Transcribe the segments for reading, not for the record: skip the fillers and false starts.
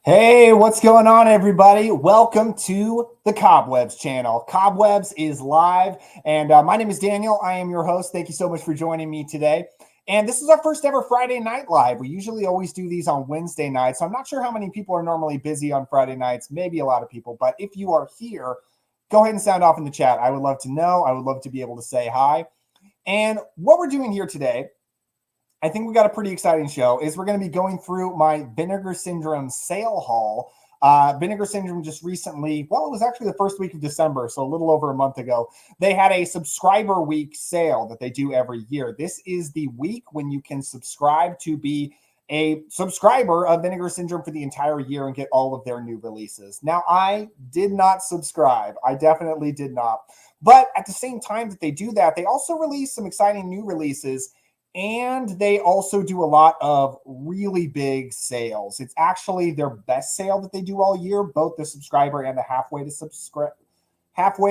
Hey, what's going on, everybody? Welcome to the Cobwebs channel. Cobwebs is live, and my name is Daniel. I am your host. Thank you so much for joining me today. And this is our first ever Friday night live. We usually always do these on Wednesday nights. So I'm not sure how many people are normally busy on Friday nights, maybe a lot of people. But if you are here, go ahead and sound off in the chat. I would love to know. I would love to be able to say hi. And what we're doing here today, I think we got a pretty exciting show, is we're going to be going through my Vinegar Syndrome sale haul. Vinegar Syndrome just recently, well, it was actually the first week of December, so a little over a month ago, they had a subscriber week sale that they do every year. This is the week when you can subscribe to be a subscriber of Vinegar Syndrome for the entire year and get all of their new releases. Now, I did not subscribe. I definitely did not. But at the same time that they do that, they also release some exciting new releases. And they also do a lot of really big sales. It's actually their best sale that they do all year, both the subscriber and the halfway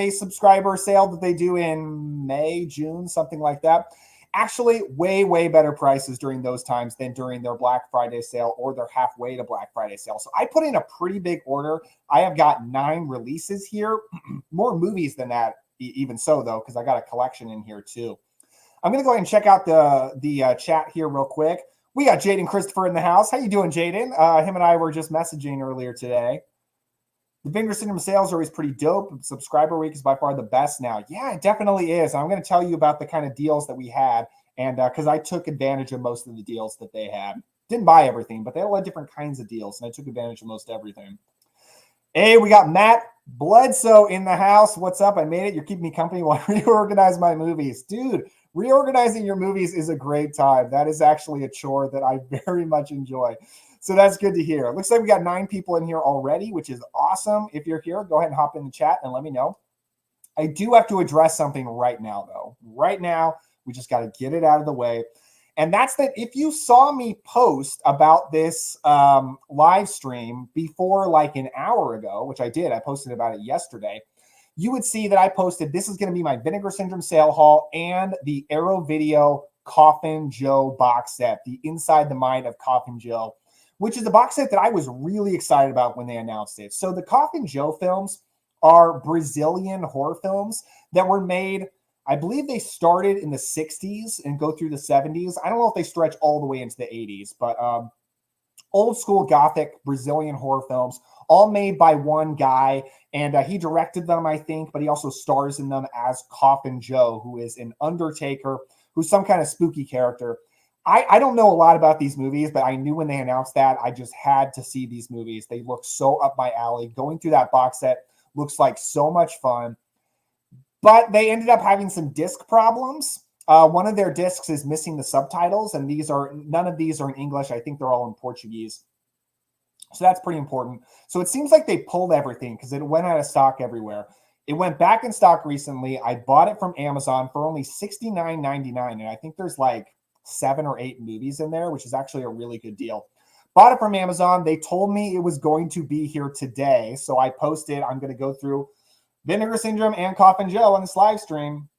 subscriber sale that they do in May, June, something like that. Actually, way better prices during those times than during their Black Friday sale or their halfway to Black Friday sale. So I put in a pretty big order. I have got 9 releases here, more movies than that, even so, though, because I got a collection in here, too. I'm going to go ahead and check out the chat here real quick. We got Jaden Christopher in the house. How you doing, Jaden? Him and I were just messaging earlier today. The Vinegar Syndrome sales are always pretty dope. Subscriber week is by far the best now. Yeah, it definitely is. I'm going to tell you about the kind of deals that we had, and because I took advantage of most of the deals that they had. Didn't buy everything, but they had a lot of different kinds of deals, and I took advantage of most everything. Hey, we got Matt Bledsoe in the house. What's up? I made it. You're keeping me company while I reorganize my movies. Dude, reorganizing your movies is a great time. That is actually a chore that I very much enjoy. So that's good to hear. Looks like we got 9 people in here already, which is awesome. If you're here, go ahead and hop in the chat and let me know. I do have to address something right now, though. Right now, we just got to get it out of the way. And that's that if you saw me post about this live stream before like an hour ago, which I did, I posted about it yesterday, you would see that I posted, this is going to be my Vinegar Syndrome sale haul and the Arrow Video Coffin Joe box set, the Inside the Mind of Coffin Joe, which is the box set that I was really excited about when they announced it. So the Coffin Joe films are Brazilian horror films that were made, I believe they started in the 60s and go through the 70s. I don't know if they stretch all the way into the 80s, but old school Gothic Brazilian horror films, all made by one guy. And he directed them, I think, but he also stars in them as Coffin Joe, who is an undertaker, who's some kind of spooky character. I don't know a lot about these movies, but I knew when they announced that, I just had to see these movies. They look so up my alley. Going through that box set looks like so much fun. But they ended up having some disc problems. One of their discs is missing the subtitles, and none of these are in English. I think they're all in Portuguese. So that's pretty important. So it seems like they pulled everything because it went out of stock everywhere. It went back in stock recently. I bought it from Amazon for only $69.99, and I think there's like 7 or 8 movies in there, which is actually a really good deal. Bought it from Amazon. They told me it was going to be here today, so I posted, I'm going to go through Vinegar Syndrome and Coffin Joe on this live stream.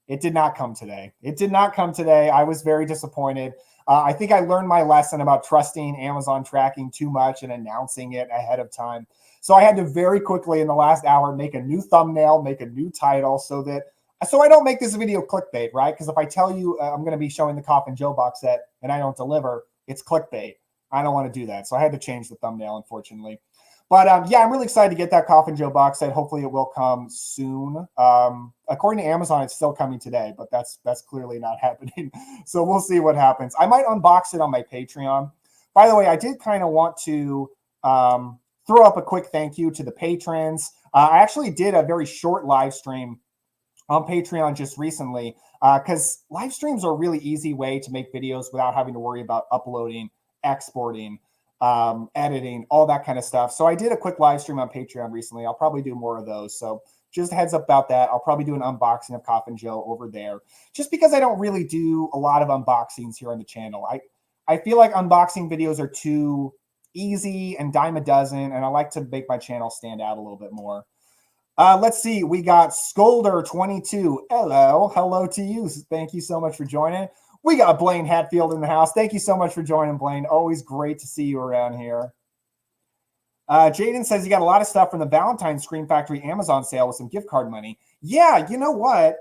It did not come today. It did not come today. I was very disappointed. I think I learned my lesson about trusting Amazon tracking too much and announcing it ahead of time. So I had to very quickly in the last hour make a new thumbnail, make a new title so I don't make this video clickbait, right? Because if I tell you I'm going to be showing the Coffin Joe box set and I don't deliver, it's clickbait. I don't want to do that. So I had to change the thumbnail, unfortunately. But yeah, I'm really excited to get that Coffin Joe box set. Hopefully it will come soon. According to Amazon, it's still coming today, but that's clearly not happening. So we'll see what happens. I might unbox it on my Patreon. By the way, I did kind of want to throw up a quick thank you to the patrons. I actually did a very short live stream on Patreon just recently because live streams are a really easy way to make videos without having to worry about uploading, exporting, editing, all that kind of stuff. So I did a quick live stream on Patreon recently. I'll probably do more of those. So just a heads up about that. I'll probably do an unboxing of Coffin Joe over there just because I don't really do a lot of unboxings here on the channel. I feel like unboxing videos are too easy and dime a dozen, and I like to make my channel stand out a little bit more. Let's see. We got Skolder22. Hello to you. Thank you so much for joining. We got Blaine Hatfield in the house. Thank you so much for joining, Blaine. Always great to see you around here. Jaden says you got a lot of stuff from the Valentine's Scream Factory Amazon sale with some gift card money. Yeah, you know what?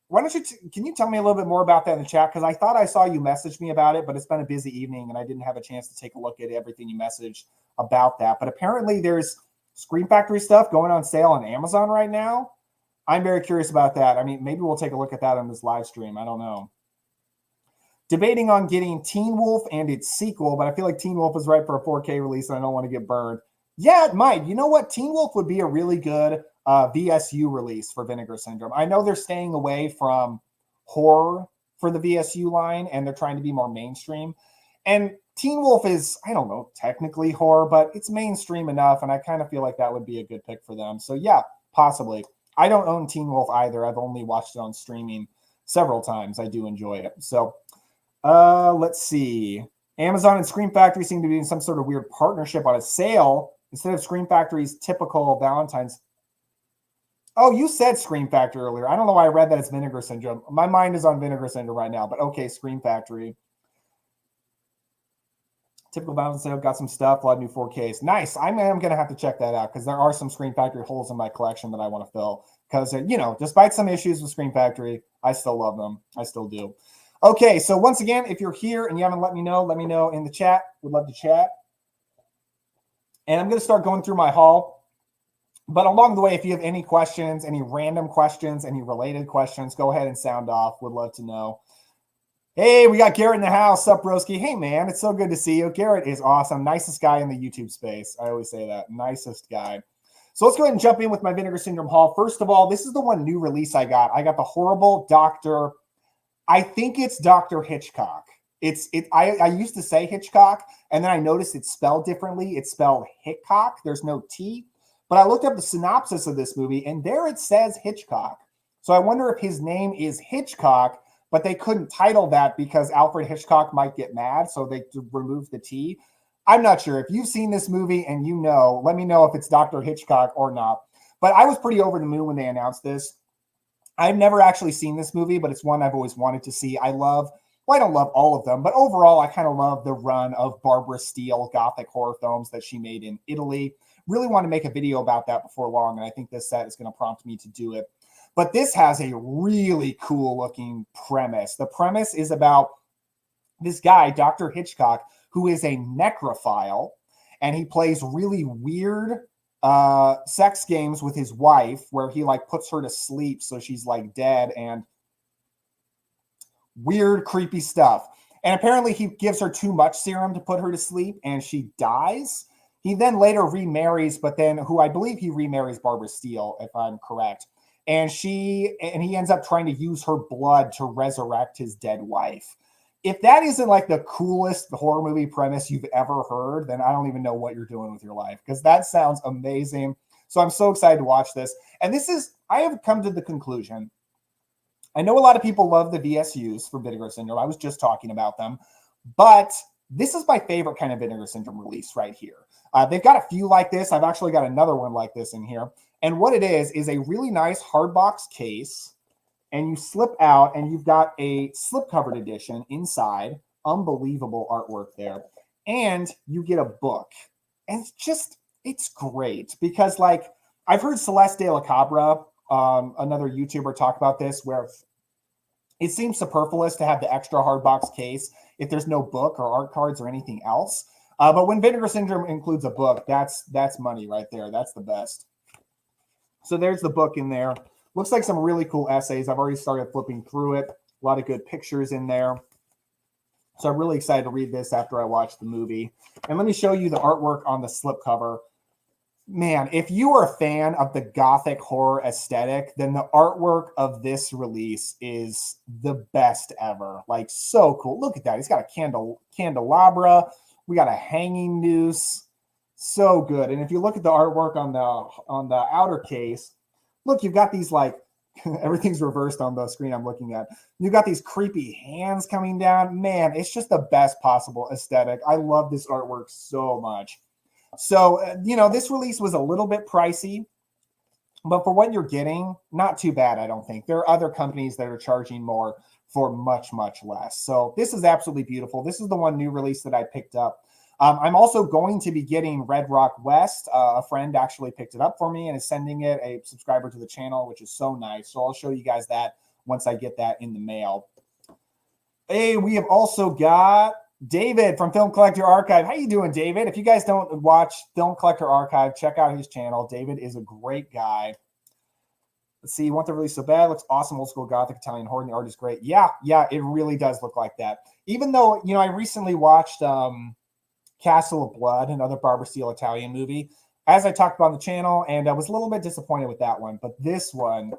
Why don't you, can you tell me a little bit more about that in the chat? Because I thought I saw you message me about it, but it's been a busy evening and I didn't have a chance to take a look at everything you messaged about that. But apparently there's Scream Factory stuff going on sale on Amazon right now. I'm very curious about that. I mean, maybe we'll take a look at that on this live stream. I don't know. Debating on getting Teen Wolf and its sequel, but I feel like Teen Wolf is right for a 4K release and I don't want to get burned. Yeah, it might. You know what? Teen Wolf would be a really good VSU release for Vinegar Syndrome. I know they're staying away from horror for the VSU line and they're trying to be more mainstream. And Teen Wolf is, I don't know, technically horror, but it's mainstream enough. And I kind of feel like that would be a good pick for them. So yeah, possibly. I don't own Teen Wolf either. I've only watched it on streaming several times. I do enjoy it. So let's see. Amazon and Scream Factory seem to be in some sort of weird partnership on a sale instead of Scream Factory's typical Valentine's. Oh, you said Scream Factory earlier. I don't know why I read that it's Vinegar Syndrome. My mind is on Vinegar Syndrome right now, but okay, Scream Factory. Typical Valentine's sale, got some stuff, a lot of new 4Ks. Nice. I am going to have to check that out because there are some Scream Factory holes in my collection that I want to fill. Because, you know, despite some issues with Scream Factory, I still love them. I still do. Okay, so once again, if you're here and you haven't let me know in the chat. Would love to chat. And I'm going to start going through my haul. But along the way, if you have any questions, any random questions, any related questions, go ahead and sound off. Would love to know. Hey, we got Garrett in the house. Sup, broski? Hey, man, it's so good to see you. Garrett is awesome. Nicest guy in the YouTube space. I always say that. Nicest guy. So let's go ahead and jump in with my Vinegar Syndrome haul. First of all, this is the one new release I got. I got the horrible Dr. I think it's Dr. Hitchcock. I used to say Hitchcock, and then I noticed it's spelled differently. It's spelled Hichcock. There's no T. But I looked up the synopsis of this movie, and there it says Hitchcock. So I wonder if his name is Hitchcock, but they couldn't title that because Alfred Hitchcock might get mad, so they removed the T. I'm not sure. If you've seen this movie and you know, let me know if it's Dr. Hitchcock or not. But I was pretty over the moon when they announced this. I've never actually seen this movie, but it's one I've always wanted to see. I don't love all of them, but overall, I kind of love the run of Barbara Steele Gothic horror films that she made in Italy. Really want to make a video about that before long, and I think this set is going to prompt me to do it. But this has a really cool looking premise. The premise is about this guy, Dr. Hitchcock, who is a necrophile, and he plays really weird sex games with his wife where he like puts her to sleep so she's like dead and weird, creepy stuff. And apparently he gives her too much serum to put her to sleep and she dies. He then later remarries, but then I believe he remarries Barbara Steele, if I'm correct. And he ends up trying to use her blood to resurrect his dead wife. If that isn't like the coolest horror movie premise you've ever heard, then I don't even know what you're doing with your life, because that sounds amazing. So I'm so excited to watch this. And I have come to the conclusion. I know a lot of people love the VSUs for Vinegar Syndrome. I was just talking about them. But this is my favorite kind of Vinegar Syndrome release right here. They've got a few like this. I've actually got another one like this in here. And what it is a really nice hardbox case. And you slip out and you've got a slipcovered edition inside. Unbelievable artwork there. And you get a book. And it's great because, like, I've heard Celeste de la Cabra, another YouTuber, talk about this, where it seems superfluous to have the extra hardbox case if there's no book or art cards or anything else. But when Vinegar Syndrome includes a book, that's money right there. That's the best. So there's the book in there. Looks like some really cool essays. I've already started flipping through it. A lot of good pictures in there. So I'm really excited to read this after I watch the movie. And let me show you the artwork on the slipcover. Man, if you are a fan of the Gothic horror aesthetic, then the artwork of this release is the best ever. Like, so cool. Look at that. He's got a candelabra. We got a hanging noose. So good. And if you look at the artwork on the outer case, look, you've got these, like, everything's reversed on the screen I'm looking at. You've got these creepy hands coming down. Man, it's just the best possible aesthetic. I love this artwork so much. So, this release was a little bit pricey, but for what you're getting, not too bad, I don't think. There are other companies that are charging more for much, much less. So this is absolutely beautiful. This is the one new release that I picked up. I'm also going to be getting Red Rock West. A friend actually picked it up for me and is sending it, a subscriber to the channel, which is so nice. So I'll show you guys that once I get that in the mail. Hey, we have also got David from Film Collector Archive. How you doing, David? If you guys don't watch Film Collector Archive, check out his channel. David is a great guy. Let's see, you want the release so bad. Looks awesome, old school Gothic Italian horror, and the art is great. Yeah, it really does look like that. Even though, I recently watched Castle of Blood, another Barbara Steele Italian movie, as I talked about on the channel, and I was a little bit disappointed with that one. But this one,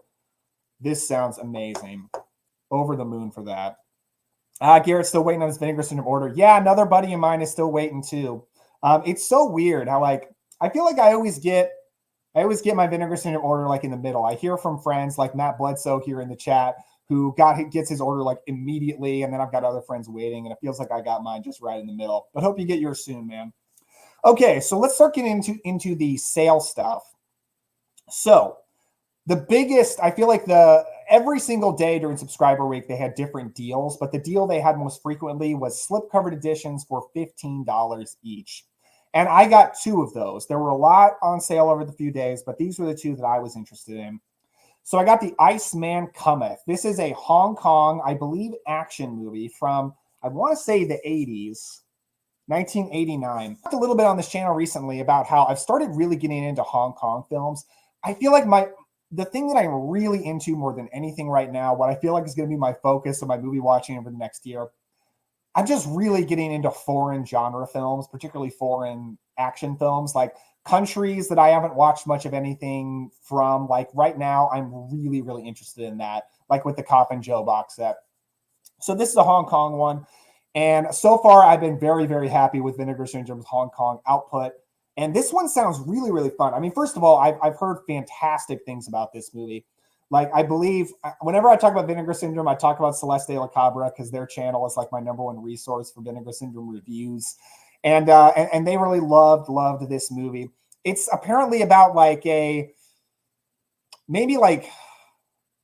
this sounds amazing. Over the moon for that. Garrett's still waiting on his Vinegar Syndrome order. Yeah, another buddy of mine is still waiting too. It's so weird how, like, I feel like I always get my Vinegar Syndrome order like in the middle. I hear from friends like Matt Bledsoe here in the chat who gets his order like immediately, and then I've got other friends waiting, and it feels like I got mine just right in the middle. But hope you get yours soon, man. Okay, so let's start getting into the sale stuff. So the biggest, I feel like every single day during subscriber week, they had different deals, but the deal they had most frequently was slip-covered editions for $15 each. And I got 2 of those. There were a lot on sale over the few days, but these were the 2 that I was interested in. So I got the Iceman Cometh. This is a Hong Kong, I believe, action movie from, I want to say, the 80s, 1989. I talked a little bit on this channel recently about how I've started really getting into Hong Kong films. I feel like the thing that I'm really into more than anything right now, what I feel like is going to be my focus of my movie watching over the next year, I'm just really getting into foreign genre films, particularly foreign action films, like countries that I haven't watched much of anything from. Like right now, I'm really, really interested in that, like with the Coffin Joe box set. So this is a Hong Kong one. And so far, I've been very, very happy with Vinegar Syndrome's Hong Kong output. And this one sounds really, really fun. I mean, first of all, I've heard fantastic things about this movie. Like, I believe whenever I talk about Vinegar Syndrome, I talk about Celeste de la Cabra because their channel is like my #1 resource for Vinegar Syndrome reviews. And they really loved this movie. It's apparently about like maybe like,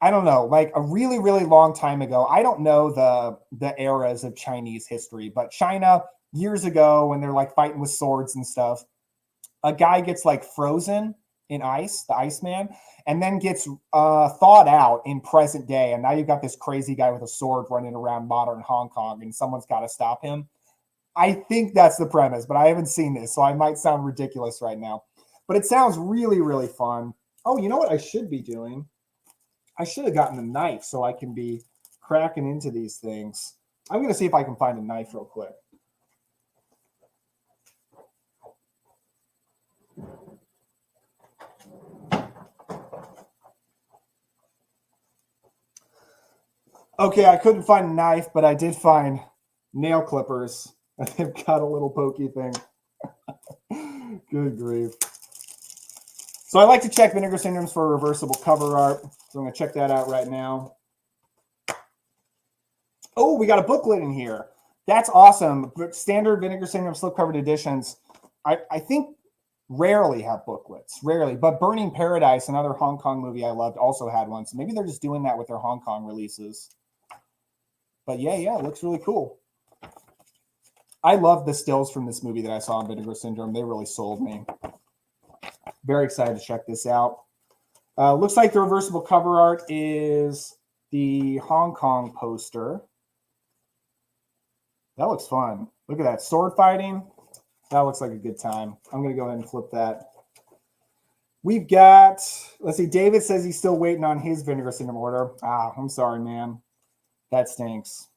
I don't know, like a really, really long time ago. I don't know the eras of Chinese history, but China years ago when they're like fighting with swords and stuff, a guy gets like frozen in ice, the Iceman, and then gets thawed out in present day. And now you've got this crazy guy with a sword running around modern Hong Kong, and someone's got to stop him. I think that's the premise, but I haven't seen this, so I might sound ridiculous right now. But it sounds really, really fun. Oh, you know what I should be doing? I should have gotten a knife so I can be cracking into these things. I'm going to see if I can find a knife real quick. Okay, I couldn't find a knife, but I did find nail clippers. They've got a little pokey thing. Good grief. So I like to check Vinegar Syndromes for reversible cover art. So I'm going to check that out right now. Oh, we got a booklet in here. That's awesome. But standard Vinegar Syndrome slip-covered editions, I think rarely have booklets. Rarely. But Burning Paradise, another Hong Kong movie I loved, also had one. So maybe they're just doing that with their Hong Kong releases. But yeah, it looks really cool. I love the stills from this movie that I saw in Vinegar Syndrome. They really sold me. Very excited to check this out. Looks like the reversible cover art is the Hong Kong poster. That looks fun. Look at that. Sword fighting. That looks like a good time. I'm going to go ahead and flip that. We've got, let's see, David says he's still waiting on his Vinegar Syndrome order. I'm sorry, man. That stinks.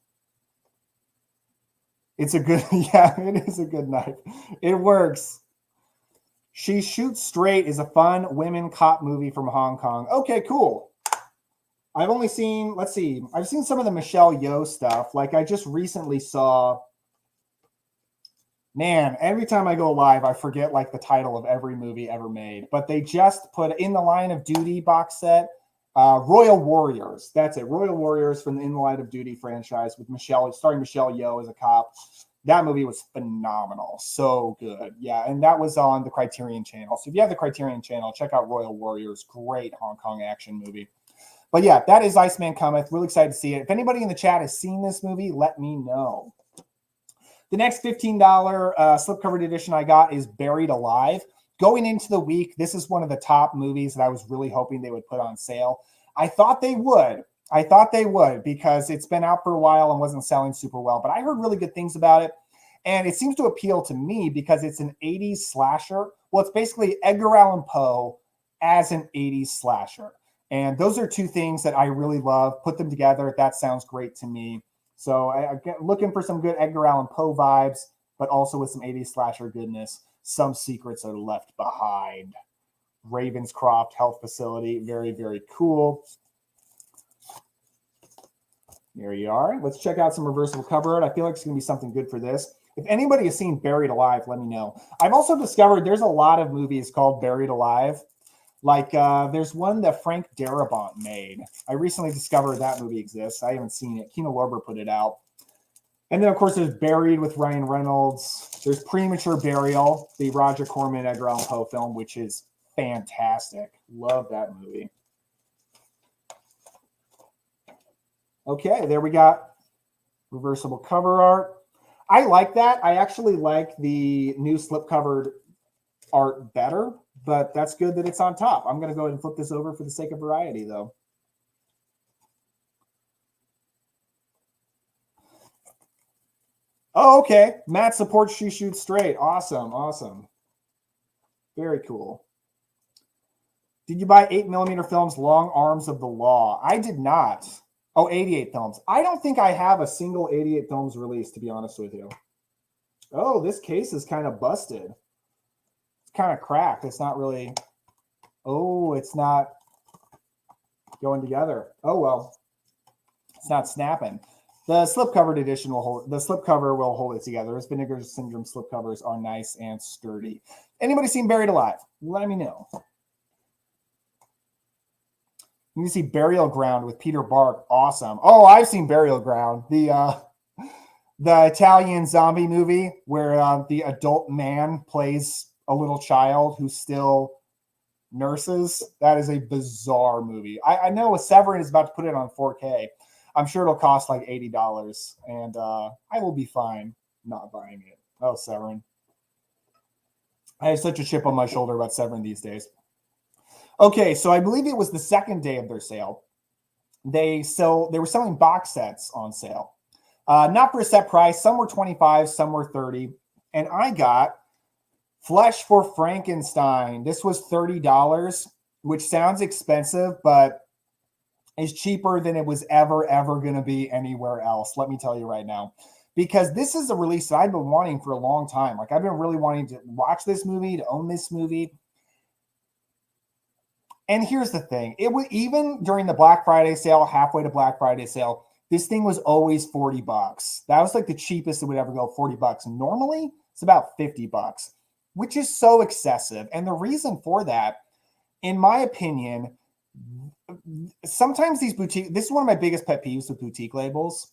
It's a good, yeah, it is a good knife. It works. She Shoots Straight is a fun women cop movie from Hong Kong. Okay, cool. I've only seen, let's see, I've seen some of the Michelle Yeoh stuff. Like I just recently saw, man, every time I go live, I forget like the title of every movie ever made. But they just put in the Line of Duty box set, Royal Warriors. That's it. Royal Warriors from the In the Line of Duty franchise with starring Michelle Yeoh as a cop. That movie was phenomenal. So good. Yeah, and that was on the Criterion channel. So if you have the Criterion channel, check out Royal Warriors. Great Hong Kong action movie. But yeah, that is Iceman Cometh. Really excited to see it. If anybody in the chat has seen this movie, let me know. The next $15 slipcovered edition I got is Buried Alive. Going into the week, this is one of the top movies that I was really hoping they would put on sale. I thought they would. Because it's been out for a while and wasn't selling super well. But I heard really good things about it. And it seems to appeal to me because it's an 80s slasher. Well, it's basically Edgar Allan Poe as an 80s slasher. And those are two things that I really love. Put them together. That sounds great to me. So I'm looking for some good Edgar Allan Poe vibes, but also with some 80s slasher goodness. Some secrets are left behind. Ravenscroft Health Facility. Very, very cool. There you are. Let's check out some reversible cover art. I feel like it's going to be something good for this. If anybody has seen Buried Alive, let me know. I've also discovered there's a lot of movies called Buried Alive. Like there's one that Frank Darabont made. I recently discovered that movie exists. I haven't seen it. Kino Lorber put it out. And then, of course, there's Buried with Ryan Reynolds. There's Premature Burial, the Roger Corman Edgar Allan Poe film, which is fantastic. Love that movie. Okay, there we got reversible cover art. I like that. I actually like the new slip-covered art better, but that's good that it's on top. I'm going to go ahead and flip this over for the sake of variety, though. Oh, okay. Matt supports She Shoots Straight. Awesome, awesome. Very cool. Did you buy 8mm films, Long Arms of the Law? I did not. Oh, 88 films. I don't think I have a single 88 films released, to be honest with you. Oh, this case is kind of busted. It's kind of cracked. It's not really... Oh, it's not going together. Oh, well. It's not snapping. The slipcovered edition will hold... The slipcover will hold it together. This Vinegar Syndrome slipcovers are nice and sturdy. Anybody seen Buried Alive? Let me know. You can see Burial Ground with Peter Bark. Awesome. Oh, I've seen Burial Ground. The Italian zombie movie where the adult man plays a little child who still nurses. That is a bizarre movie. I know Severin is about to put it on 4K. I'm sure it'll cost like $80, and I will be fine not buying it. Oh, Severin. I have such a chip on my shoulder about Severin these days. Okay, so I believe it was the second day of their sale. They were selling box sets on sale. Not for a set price. Some were 25, some were 30. And I got Flesh for Frankenstein. This was $30, which sounds expensive, but is cheaper than it was ever going to be anywhere else. Let me tell you right now. Because this is a release that I've been wanting for a long time. Like, I've been really wanting to watch this movie, to own this movie. And here's the thing. It was even during the Black Friday sale, halfway to Black Friday sale, this thing was always $40. That was like the cheapest it would ever go, $40. Normally, it's about $50, which is so excessive. And the reason for that, in my opinion, sometimes these boutique, this is one of my biggest pet peeves with boutique labels,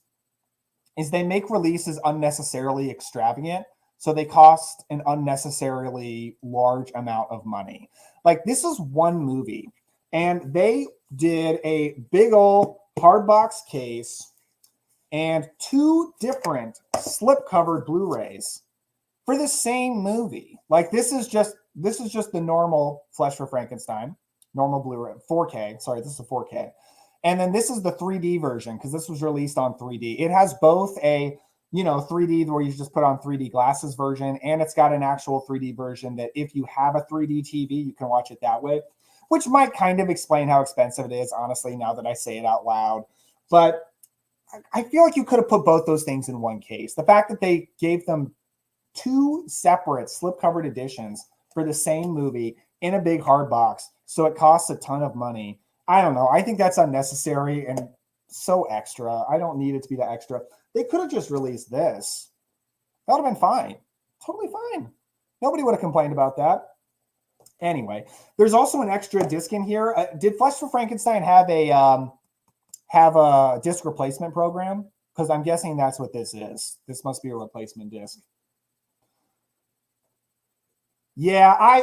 is they make releases unnecessarily extravagant. So they cost an unnecessarily large amount of money. Like, this is one movie, and they did a big old hardbox case and 2 different slip-covered Blu-rays for the same movie. Like, this is just the normal Flesh for Frankenstein, normal Blu-ray, 4K. Sorry, this is a 4K. And then this is the 3D version, because this was released on 3D. It has both a 3D where you just put on 3D glasses version, and it's got an actual 3D version that if you have a 3D TV, you can watch it that way, which might kind of explain how expensive it is, honestly, now that I say it out loud. But I feel like you could have put both those things in one case. The fact that they gave them 2 separate slipcovered editions for the same movie in a big hard box, so it costs a ton of money. I don't know. I think that's unnecessary and so extra. I don't need it to be that extra. They could have just released this. That would have been fine. Totally fine. Nobody would have complained about that. Anyway, there's also an extra disc in here. Did Flesh for Frankenstein have a disc replacement program? Because I'm guessing that's what this is. This must be a replacement disc. Yeah,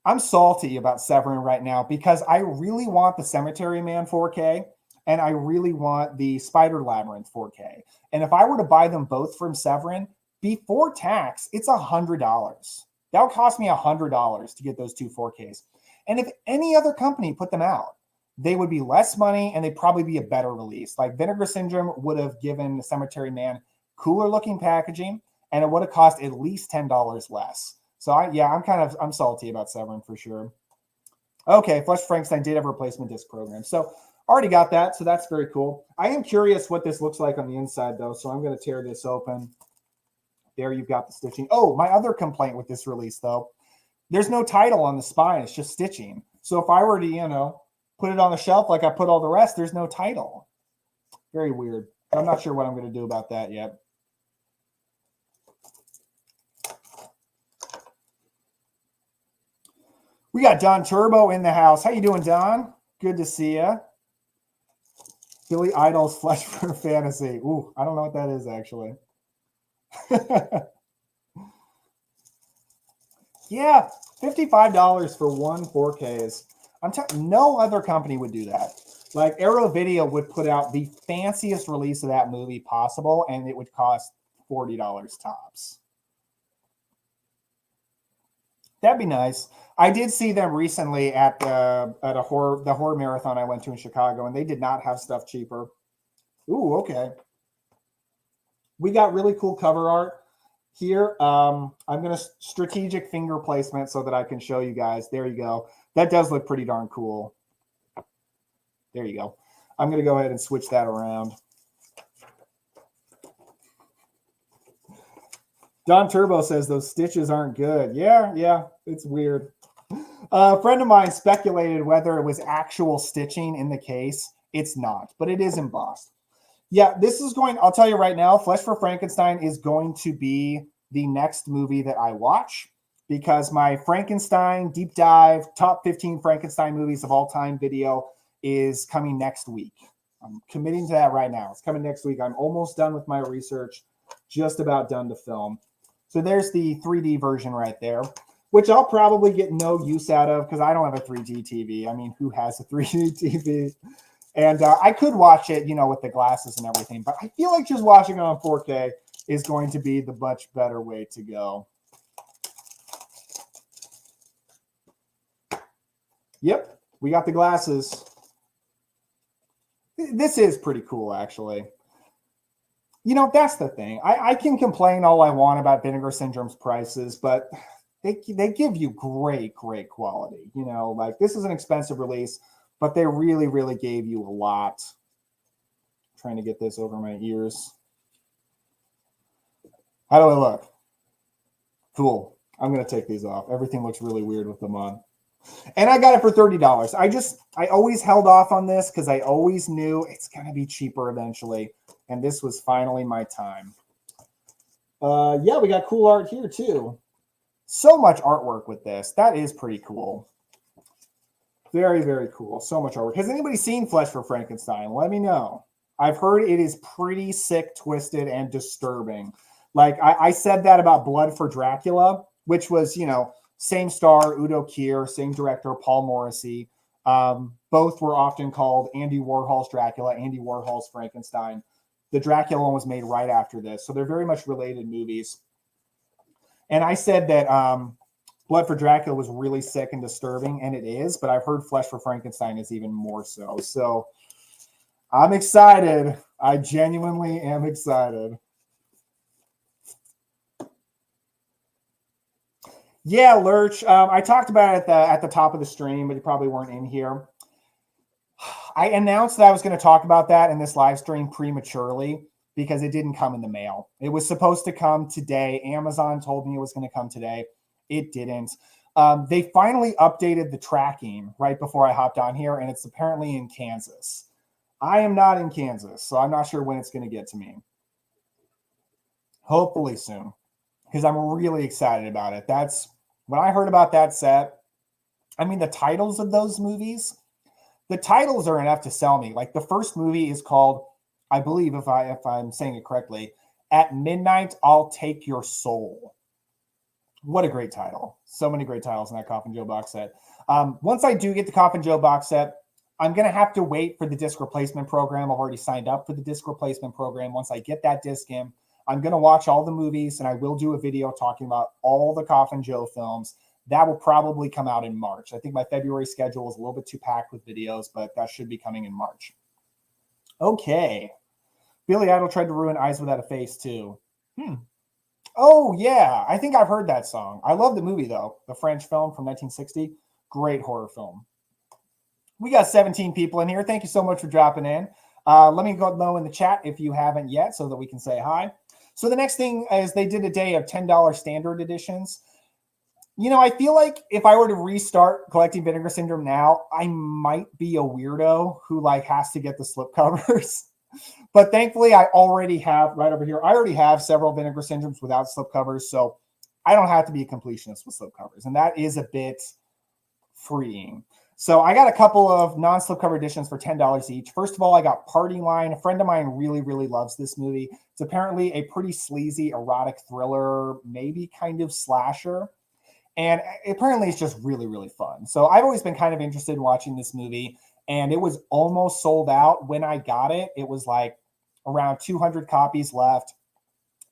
I'm salty about Severin right now because I really want the Cemetery Man 4K. and I really want the Spider Labyrinth 4K. And if I were to buy them both from Severin, before tax, it's $100. That would cost me $100 to get those two 4Ks. And if any other company put them out, they would be less money and they'd probably be a better release. Like Vinegar Syndrome would have given the Cemetery Man cooler looking packaging, and it would have cost at least $10 less. So I'm salty about Severin for sure. Okay, Flesh Frankenstein did have a replacement disc program. So already got that, so that's very cool. I am curious what this looks like on the inside though, so I'm going to tear this open. There you've got the stitching. Oh, my other complaint with this release though, there's no title on the spine, it's just stitching. So if I were to, put it on the shelf like I put all the rest, there's no title. Very weird. I'm not sure what I'm going to do about that yet. We got Don Turbo in the house. How you doing, Don? Good to see you. Billy Idol's Flesh for Fantasy. Ooh, I don't know what that is, actually. Yeah, $55 for one 4Ks. I'm telling no other company would do that. Like Arrow Video would put out the fanciest release of that movie possible, and it would cost $40 tops. That'd be nice. I did see them recently at the horror marathon I went to in Chicago, and they did not have stuff cheaper. Ooh, okay. We got really cool cover art here. I'm going to strategic finger placement so that I can show you guys. There you go. That does look pretty darn cool. There you go. I'm going to go ahead and switch that around. Don Turbo says those stitches aren't good. Yeah, it's weird. A friend of mine speculated whether it was actual stitching in the case. It's not, but it is embossed. Yeah, this is going, I'll tell you right now, Flesh for Frankenstein is going to be the next movie that I watch, because my Frankenstein deep dive, top 15 Frankenstein movies of all time video is coming next week. I'm committing to that right now. It's coming next week. I'm almost done with my research, just about done to film. So there's the 3D version right there, which I'll probably get no use out of because I don't have a 3D TV. I mean, who has a 3D TV? And I could watch it, with the glasses and everything, but I feel like just watching it on 4K is going to be the much better way to go. Yep, we got the glasses. This is pretty cool, actually. That's the thing. I can complain all I want about Vinegar Syndrome's prices, but they give you great quality. Like this is an expensive release, but they really, really gave you a lot. I'm trying to get this over my ears. How do I look? Cool. I'm going to take these off. Everything looks really weird with them on. And I got it for $30. I always held off on this because I always knew it's going to be cheaper eventually. And this was finally my time. Yeah, we got cool art here too. So much artwork with this. That is pretty cool. Very, very cool. So much artwork. Has anybody seen Flesh for Frankenstein? Let me know. I've heard it is pretty sick, twisted, and disturbing. Like I said that about Blood for Dracula, which was, same star, Udo Kier, same director, Paul Morrissey. Both were often called Andy Warhol's Dracula, Andy Warhol's Frankenstein. The Dracula one was made right after this. So they're very much related movies. And I said that Blood for Dracula was really sick and disturbing, and it is, but I've heard Flesh for Frankenstein is even more so. So I'm excited. I genuinely am excited. Yeah, Lurch. I talked about it at the top of the stream, but you probably weren't in here. I announced that I was going to talk about that in this live stream prematurely because it didn't come in the mail. It was supposed to come today. Amazon told me it was going to come today. It didn't. They finally updated the tracking right before I hopped on here, and it's apparently in Kansas. I am not in Kansas, so I'm not sure when it's going to get to me. Hopefully soon, because I'm really excited about it. That's when I heard about that set. I mean, the titles of those movies, the titles are enough to sell me. Like the first movie is called, I believe, if I'm saying it correctly, At Midnight, I'll Take Your Soul. What a great title. So many great titles in that Coffin Joe box set. Once I do get the Coffin Joe box set, I'm going to have to wait for the disc replacement program. I've already signed up for the disc replacement program. Once I get that disc in, I'm going to watch all the movies, and I will do a video talking about all the Coffin Joe films. That will probably come out in March. I think my February schedule is a little bit too packed with videos, but that should be coming in March. Okay. Billy Idol tried to ruin Eyes Without a Face too. Oh, yeah. I think I've heard that song. I love the movie, though. The French film from 1960. Great horror film. We got 17 people in here. Thank you so much for dropping in. Let me go know in the chat if you haven't yet so that we can say hi. So the next thing is they did a day of $10 standard editions. You know, I feel like if I were to restart collecting Vinegar Syndrome now, I might be a weirdo who like has to get the slipcovers. But thankfully, I already have right over here. I already have several Vinegar Syndromes without slipcovers, so I don't have to be a completionist with slipcovers, and that is a bit freeing. So I got a couple of non-slipcover editions for $10 each. First of all, I got Party Line. A friend of mine really, really loves this movie. It's apparently a pretty sleazy erotic thriller, maybe kind of slasher. And apparently it's just really, really fun. So I've always been kind of interested in watching this movie, and it was almost sold out when I got it. It was like around 200 copies left,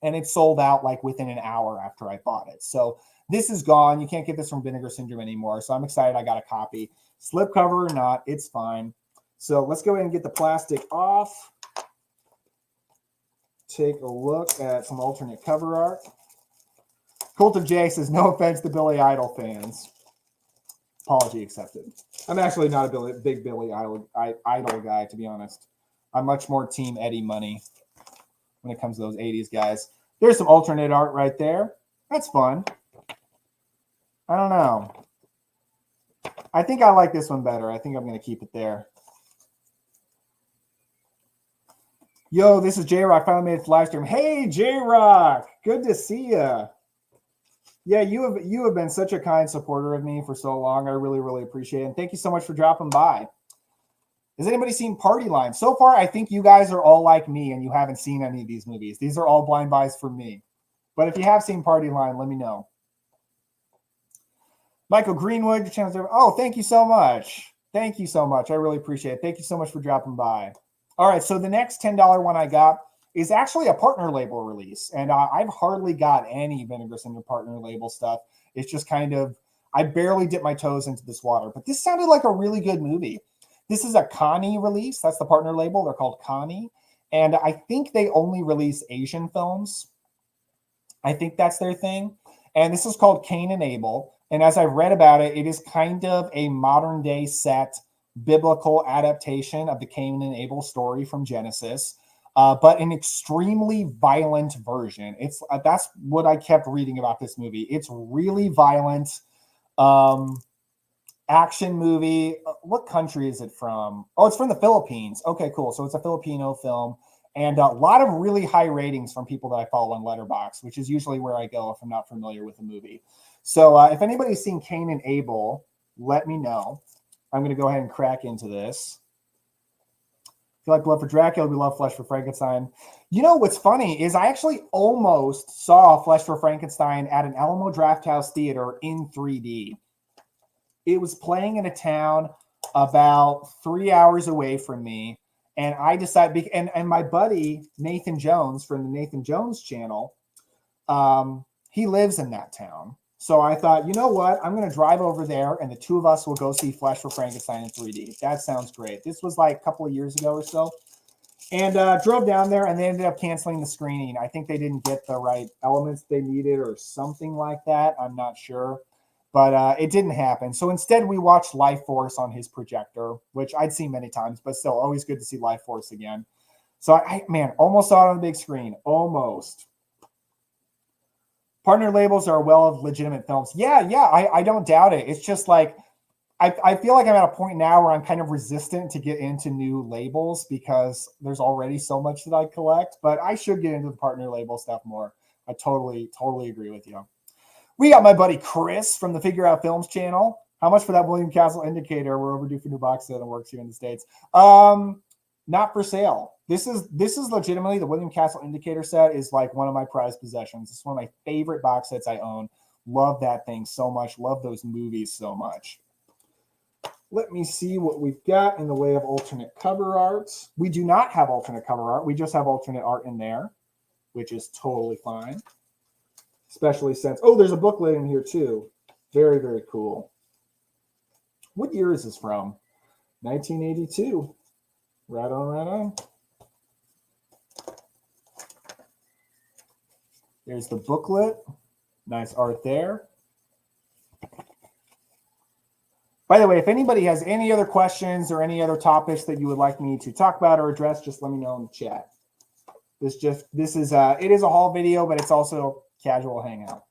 and it sold out like within an hour after I bought it. So this is gone. You can't get this from Vinegar Syndrome anymore. So I'm excited I got a copy. Slipcover or not, it's fine. So let's go ahead and get the plastic off. Take a look at some alternate cover art. Cult of Jay says, no offense to Billy Idol fans. Apology accepted. I'm actually not a big Billy Idol guy, to be honest. I'm much more Team Eddie Money when it comes to those 80s guys. There's some alternate art right there. That's fun. I don't know. I think I like this one better. I think I'm going to keep it there. Yo, this is J-Rock. Finally made it to live stream. Hey, J-Rock. Good to see you. Yeah, you have been such a kind supporter of me for so long. I really, really appreciate it. And thank you so much for dropping by. Has anybody seen Party Line? So far, I think you guys are all like me and you haven't seen any of these movies. These are all blind buys for me. But if you have seen Party Line, let me know. Michael Greenwood, your channel's there. Oh, thank you so much. Thank you so much. I really appreciate it. Thank you so much for dropping by. All right, so the next $10 one I got is actually a partner label release. And I've hardly got any Vinegar Syndrome partner label stuff. It's just kind of, I barely dip my toes into this water. But this sounded like a really good movie. This is a Connie release. That's the partner label. They're called Connie. And I think they only release Asian films. I think that's their thing. And this is called Cain and Abel. And as I've read about it, it is kind of a modern day set biblical adaptation of the Cain and Abel story from Genesis. But an extremely violent version. It's that's what I kept reading about this movie. It's really violent. Action movie. What country is it from? Oh, it's from the Philippines. Okay, cool. So it's a Filipino film. And a lot of really high ratings from people that I follow on Letterboxd, which is usually where I go if I'm not familiar with a movie. So if anybody's seen Cain and Abel, let me know. I'm going to go ahead and crack into this. If you like blood for Dracula, we love Flesh for Frankenstein. You know what's funny is I actually almost saw Flesh for Frankenstein at an Alamo Drafthouse Theater in 3D. It was playing in a town about 3 hours away from me. And I decided, and my buddy, Nathan Jones from the Nathan Jones channel, he lives in that town. So I thought, you know what? I'm going to drive over there and the two of us will go see Flesh for Frankenstein in 3D. That sounds great. This was like a couple of years ago or so. And drove down there and they ended up canceling the screening. I think they didn't get the right elements they needed or something like that. I'm not sure. But it didn't happen. So instead, we watched Life Force on his projector, which I'd seen many times, but still always good to see Life Force again. So, man, almost saw it on the big screen. Almost. Partner labels are well of legitimate films. Yeah, I don't doubt it. It's just like, I feel like I'm at a point now where I'm kind of resistant to get into new labels because there's already so much that I collect, but I should get into the partner label stuff more. I totally agree with you. We got my buddy Chris from the Figure Out Films channel. How much for that William Castle indicator? We're overdue for new box set and works here in the States. Not for sale. This is legitimately the William Castle indicator set is like one of my prized possessions. It's one of my favorite box sets I own. Love that thing so much. Love those movies so much. let me see what we've got in the way of alternate cover art. We do not have alternate cover art. We just have alternate art in there, which is totally fine. Especially since, oh, there's a booklet in here too. Very, very cool. What year is this from? 1982. Right on, right on. There's the booklet. Nice art there. By the way, if anybody has any other questions or any other topics that you would like me to talk about or address, just let me know in the chat. It is a haul video, but it's also casual hangout.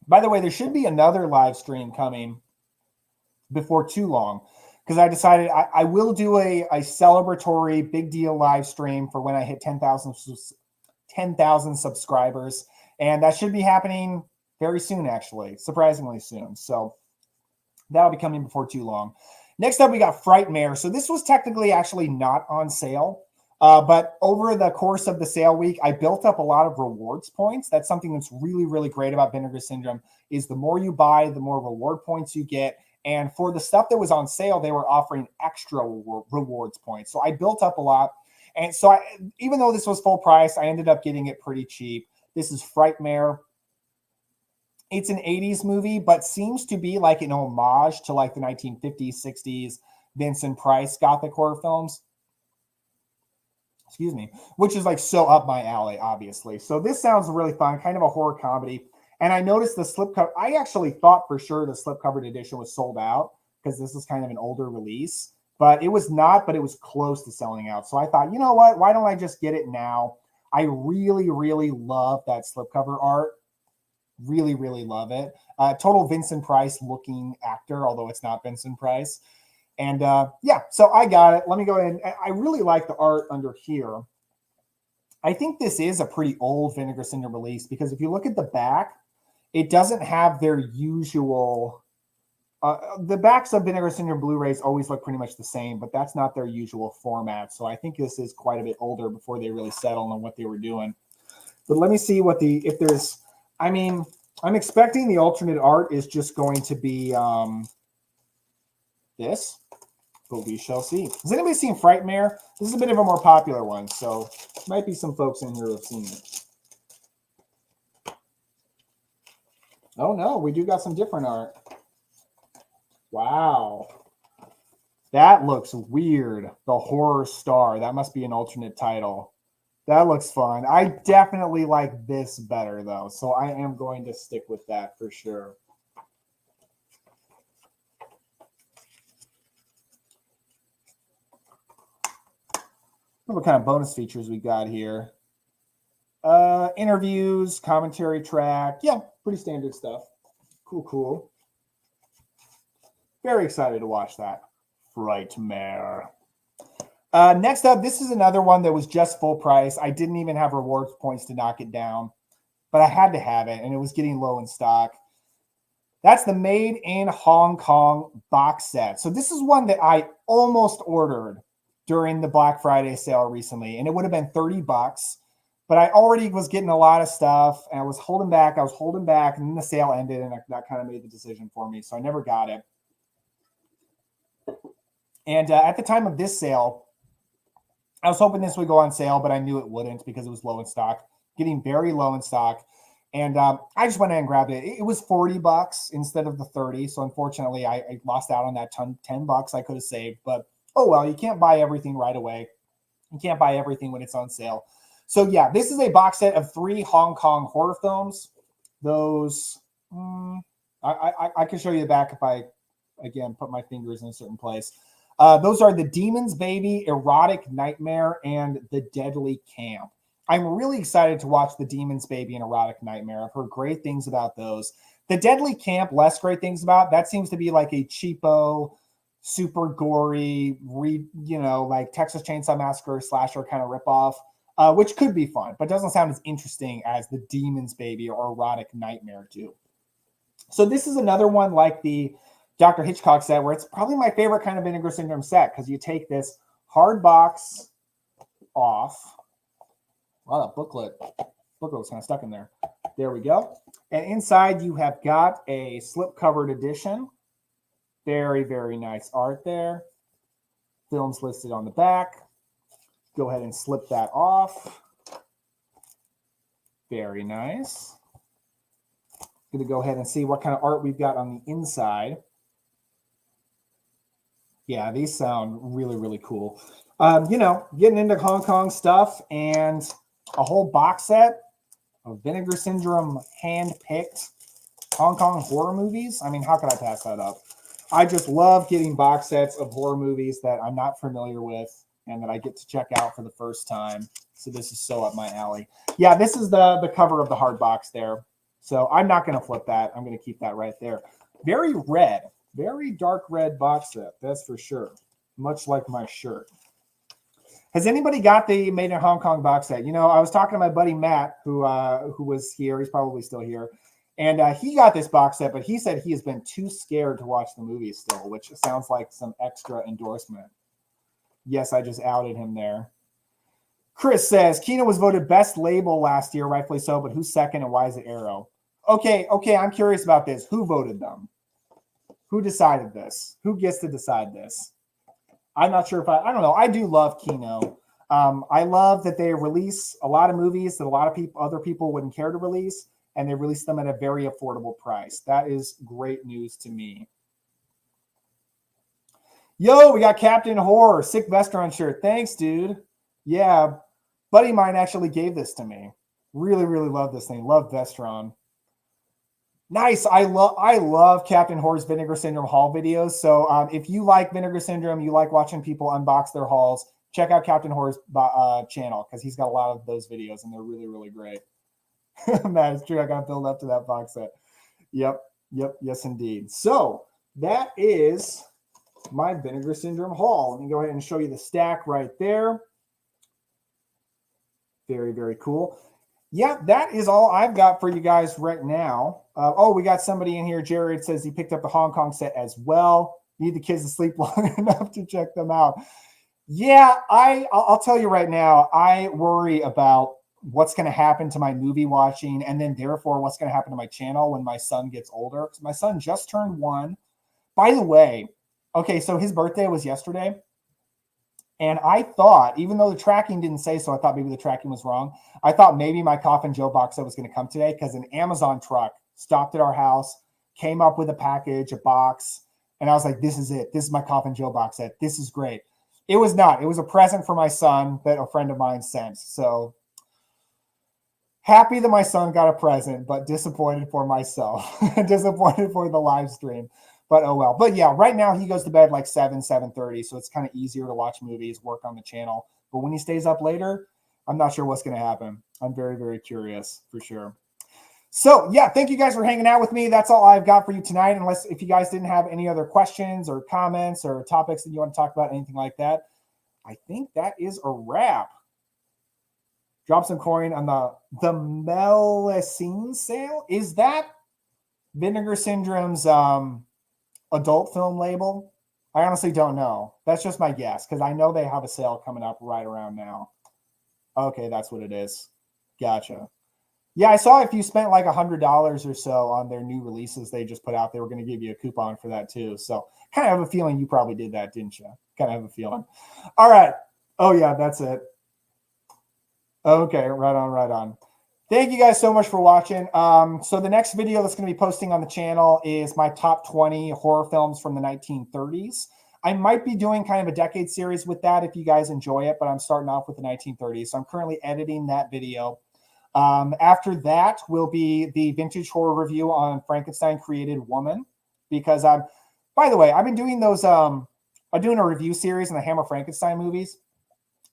By the way, there should be another live stream coming before too long, because I decided I will do a celebratory big deal live stream for when I hit 10,000 subscribers, and that should be happening very soon, actually, surprisingly soon. So that'll be coming before too long. Next up, we got Frightmare. So this was technically actually not on sale, but over the course of the sale week, I built up a lot of rewards points. That's something that's really, really great about Vinegar Syndrome, is the more you buy, the more reward points you get. And for the stuff that was on sale, they were offering extra rewards points. So I built up a lot. And so even though this was full price, I ended up getting it pretty cheap. This is Frightmare. It's an 80s movie, but seems to be like an homage to like the 1950s, 60s Vincent Price Gothic horror films. Excuse me, which is like so up my alley, obviously. So this sounds really fun, kind of a horror comedy. And I noticed the slipcover. I actually thought for sure the slipcovered edition was sold out because this is kind of an older release, but it was not, but it was close to selling out. So I thought, you know what? Why don't I just get it now? I really, really love that slipcover art. Really, really love it. Total Vincent Price looking actor, although it's not Vincent Price. And yeah, so I got it. Let me go ahead. I really like the art under here. I think this is a pretty old Vinegar Syndrome release, because if you look at the back, it doesn't have their usual. The backs of Vinegar Syndrome Blu-rays always look pretty much the same, but that's not their usual format. So I think this is quite a bit older before they really settled on what they were doing. But let me see what if there's. I mean, I'm expecting the alternate art is just going to be this, but we shall see. Has anybody seen Frightmare? This is a bit of a more popular one, so might be some folks in here who have seen it. Oh no, we do got some different art. Wow. That looks weird. The Horror Star. That must be an alternate title. That looks fun. I definitely like this better, though, so I am going to stick with that for sure. What kind of bonus features we got here? Interviews, commentary track. Yeah, pretty standard stuff. Cool, cool. Very excited to watch that. Frightmare. Next up, this is another one that was just full price. I didn't even have rewards points to knock it down, but I had to have it, and it was getting low in stock. That's the Made in Hong Kong box set. So this is one that I almost ordered during the Black Friday sale recently, and it would have been $30, but I already was getting a lot of stuff, and I was holding back, and then the sale ended, and that kind of made the decision for me, so I never got it. And at the time of this sale, I was hoping this would go on sale, but I knew it wouldn't because it was low in stock, getting very low in stock. And I just went in and grabbed it. It was $40 instead of the 30. So unfortunately, I lost out on that $10 I could have saved. But oh well, you can't buy everything right away. You can't buy everything when it's on sale. So yeah, this is a box set of 3 Hong Kong horror films. Those, I can show you the back if I, again, put my fingers in a certain place. Those are The Demon's Baby, Erotic Nightmare, and The Deadly Camp. I'm really excited to watch The Demon's Baby and Erotic Nightmare. I've heard great things about those. The Deadly Camp, less great things about. That seems to be like a cheapo, super gory, like Texas Chainsaw Massacre slasher kind of ripoff, which could be fun, but doesn't sound as interesting as The Demon's Baby or Erotic Nightmare do. So this is another one like the Dr. Hitchcock set, where it's probably my favorite kind of Vinegar Syndrome set, because you take this hard box off. Wow, that booklet was kind of stuck in there. There we go. And inside you have got a slip-covered edition. Very, very nice art there. Films listed on the back. Go ahead and slip that off. Very nice. Going to go ahead and see what kind of art we've got on the inside. Yeah, these sound really, really cool. You know, getting into Hong Kong stuff and a whole box set of Vinegar Syndrome hand-picked Hong Kong horror movies. I mean, how could I pass that up? I just love getting box sets of horror movies that I'm not familiar with and that I get to check out for the first time. So this is so up my alley. Yeah, this is the cover of the hard box there. So I'm not going to flip that. I'm going to keep that right there. Very red, very dark red box set. That's for sure. Much like my shirt. Has anybody got the Made in Hong Kong box set? You know, I was talking to my buddy Matt, who was here. He's probably still here. And he got this box set, but he said he has been too scared to watch the movie still, which sounds like some extra endorsement. Yes, I just outed him there. Chris says, Kino was voted best label last year, rightfully so, but who's second and why is it Arrow? Okay, I'm curious about this. Who voted them? Who decided this? Who gets to decide this? I'm not sure if I don't know. I do love Kino. I love that they release a lot of movies that a lot of other people wouldn't care to release, and they release them at a very affordable price. That is great news to me. Yo, we got Captain Horror, sick Vestron shirt. Thanks, dude. Yeah, buddy of mine actually gave this to me. Really, really love this thing. Love Vestron. Nice. I love Captain Horror's Vinegar Syndrome haul videos. So if you like Vinegar Syndrome, you like watching people unbox their hauls, check out Captain Horror's channel because he's got a lot of those videos and they're really, really great. That is true. I got to build up to that box set. Yep. Yes, indeed. So that is my Vinegar Syndrome haul. Let me go ahead and show you the stack right there. Very, very cool. Yeah, that is all I've got for you guys right now. Oh, we got somebody in here. Jared says he picked up the Hong Kong set as well. Need the kids to sleep long enough to check them out. Yeah, I'll tell you right now, I worry about what's going to happen to my movie watching and then therefore what's going to happen to my channel when my son gets older. My son just turned 1. By the way, okay, so his birthday was yesterday. And I thought, even though the tracking didn't say so, I thought maybe the tracking was wrong. I thought maybe my Coffin Joe box set was going to come today because an Amazon truck stopped at our house, came up with a package, a box, and I was like, this is it. This is my Coffin Joe box set. This is great. It was not. It was a present for my son that a friend of mine sent. So happy that my son got a present, but disappointed for myself. Disappointed for the live stream. But oh well. But yeah, right now he goes to bed like 7:30, so it's kind of easier to watch movies, work on the channel. But when he stays up later, I'm not sure what's going to happen. I'm very, very curious for sure. So yeah, thank you guys for hanging out with me. That's all I've got for you tonight. Unless if you guys didn't have any other questions or comments or topics that you want to talk about, anything like that, I think that is a wrap. Drop some coin on the Melusine sale. Is that Vinegar Syndrome's adult film label? I honestly don't know. That's just my guess because I know they have a sale coming up right around now. Okay, that's what it is. Gotcha. Yeah, I saw if you spent like $100 or so on their new releases they just put out, they were going to give you a coupon for that too. So kind of have a feeling you probably did that, didn't you? Kind of have a feeling. All right. Oh yeah, that's it. Okay, right on. Thank you guys so much for watching. So the next video that's going to be posting on the channel is my top 20 horror films from the 1930s. I might be doing kind of a decade series with that if you guys enjoy it, but I'm starting off with the 1930s. So I'm currently editing that video. After that will be the vintage horror review on Frankenstein Created Woman, because by the way, I've been doing those, I'm doing a review series on the Hammer Frankenstein movies.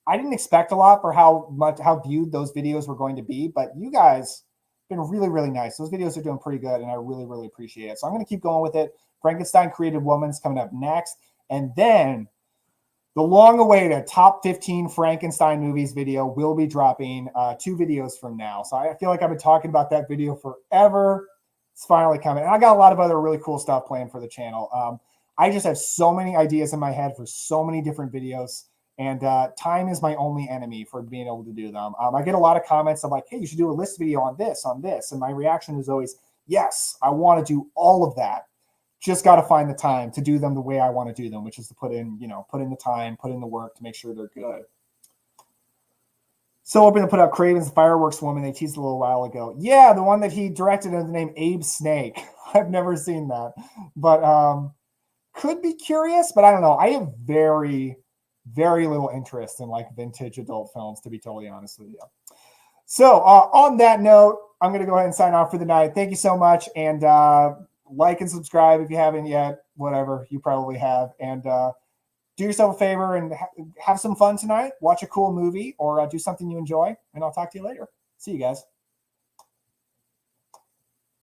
I didn't expect a lot for how viewed those videos were going to be, but you guys have been really, really nice. Those videos are doing pretty good, and I really, really appreciate it. So I'm going to keep going with it. Frankenstein Created Woman's coming up next, and then the long-awaited top 15 Frankenstein movies video will be dropping 2 videos from now. So I feel like I've been talking about that video forever. It's finally coming. And I got a lot of other really cool stuff planned for the channel. I just have so many ideas in my head for so many different videos. And time is my only enemy for being able to do them. I get a lot of comments of like, hey, you should do a list video on this. And my reaction is always, yes, I want to do all of that. just got to find the time to do them the way I want to do them, which is to put in the time, put in the work to make sure they're good. So hoping to put out Craven's Fireworks Woman they teased a little while ago. Yeah, the one that he directed under the name Abe Snake. I've never seen that, but could be curious, but I don't know. I have very, very little interest in like vintage adult films, to be totally honest with you. So on that note, I'm going to go ahead and sign off for the night. Thank you so much. And like and subscribe if you haven't yet, whatever, you probably have. And do yourself a favor and have some fun tonight. Watch a cool movie or do something you enjoy. And I'll talk to you later. See you guys.